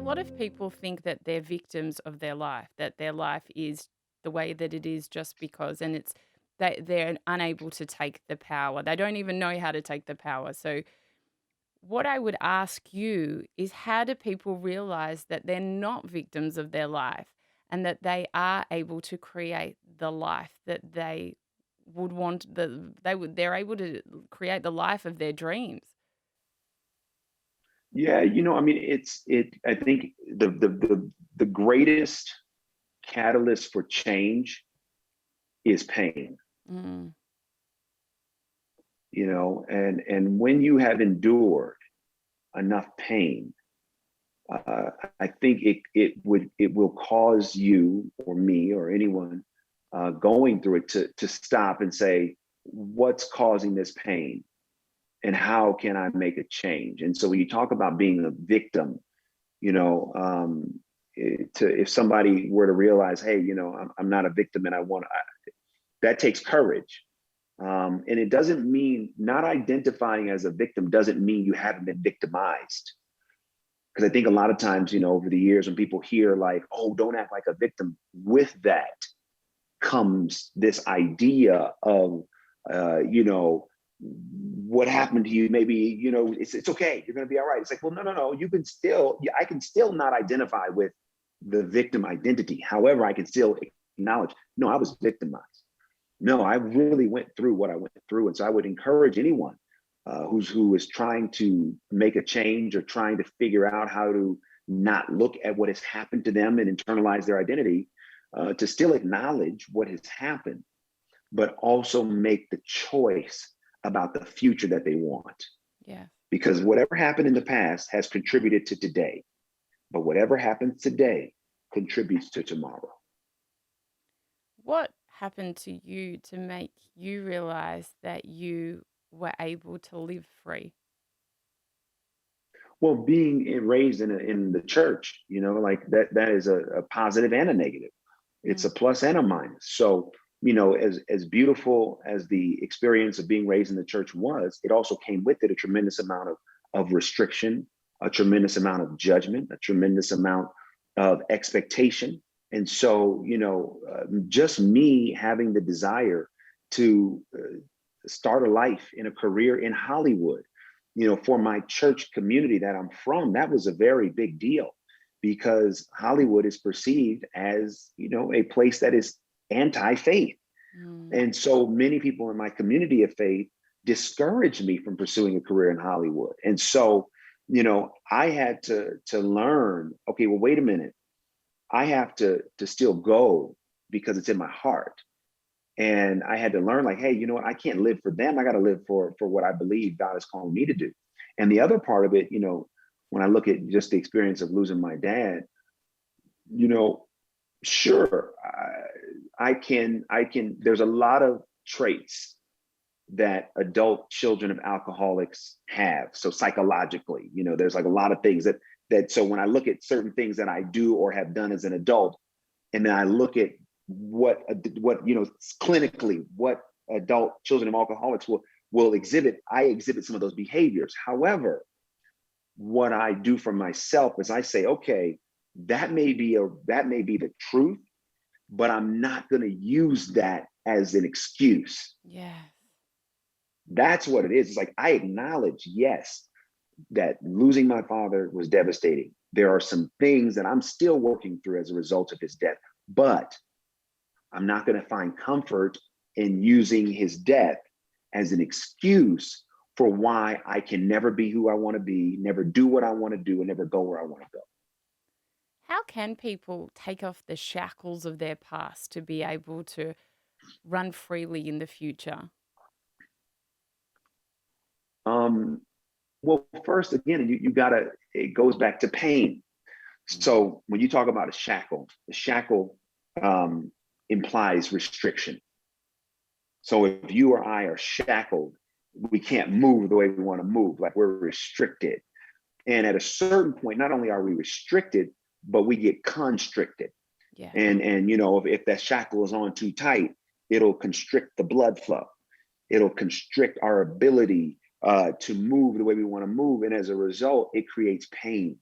lot of people think that they're victims of their life, that their life is the way that it is just because, and it's that they're unable to take the power. They don't even know how to take the power. So, what I would ask you is how do people realize that they're not victims of their life and that they are able to create the life that they would want, they're able to create the life of their dreams? Yeah, I mean, I think the greatest catalyst for change is pain, Mm, and when you have endured enough pain, I think it will cause you or me or anyone going through it to stop and say, what's causing this pain? And how can I make a change? And so when you talk about being a victim, you know, if somebody were to realize, hey, I'm not a victim and that takes courage. And it doesn't mean not identifying as a victim doesn't mean you haven't been victimized. Because I think a lot of times, over the years when people hear like, oh, don't act like a victim, with that comes this idea of, what happened to you, maybe, it's okay, you're going to be all right. It's like, well, no, I can still not identify with the victim identity. However, I can still acknowledge, no, I was victimized. No, I really went through what I went through. And so I would encourage anyone who is trying to make a change or trying to figure out how to not look at what has happened to them and internalize their identity, to still acknowledge what has happened, but also make the choice about the future that they want. yeah. Because whatever happened in the past has contributed to today, but whatever happens today contributes to tomorrow. What happened to you to make you realize that you were able to live free? Well, being raised in the church, like that is a positive and a negative. It's Mm, a plus and a minus. So, as beautiful as the experience of being raised in the church was, it also came with it a tremendous amount of restriction, a tremendous amount of judgment, a tremendous amount of expectation. And so, just me having the desire to start a life in a career in Hollywood, for my church community that I'm from, that was a very big deal because Hollywood is perceived as, a place that is anti-faith. mm, And so many people in my community of faith discouraged me from pursuing a career in Hollywood. And so, I had to learn, okay, well, wait a minute. I have to still go because it's in my heart. And I had to learn, like, hey, you know what? I can't live for them. I got to live for what I believe God is calling me to do. And the other part of it, when I look at just the experience of losing my dad, you know, sure, I can. There's a lot of traits that adult children of alcoholics have. So psychologically, there's like a lot of things that. So when I look at certain things that I do or have done as an adult, and then I look at what clinically what adult children of alcoholics will exhibit. I exhibit some of those behaviors. However, what I do for myself is I say, okay, that may be the truth, but I'm not going to use that as an excuse. yes. That's what it is. It's like I acknowledge, yes, that losing my father was devastating. There are some things that I'm still working through as a result of his death, but I'm not going to find comfort in using his death as an excuse for why I can never be who I want to be, never do what I want to do, and never go where I want to go. How can people take off the shackles of their past to be able to run freely in the future? Um, well, first, again, you gotta, it goes back to pain. Mm, So when you talk about the shackle um, implies restriction. So if you or I are shackled, we can't move the way we want to move, like we're restricted. And at a certain point, not only are we restricted, but we get constricted. yeah. And if that shackle is on too tight, it'll constrict the blood flow. It'll constrict our ability to move the way we want to move. And as a result, it creates pain.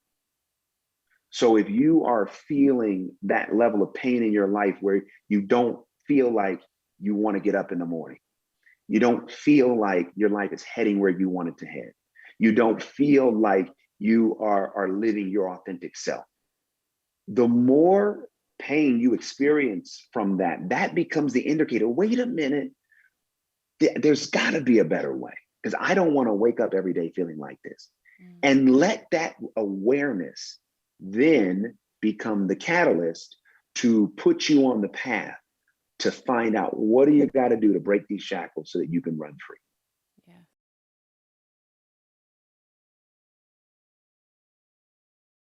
So if you are feeling that level of pain in your life where you don't feel like you want to get up in the morning, you don't feel like your life is heading where you want it to head, you don't feel like you are living your authentic self, the more pain you experience from that, that becomes the indicator. Wait a minute, there's got to be a better way, because I don't want to wake up every day feeling like this. Mm. And let that awareness then become the catalyst to put you on the path to find out, what do you got to do to break these shackles so that you can run free.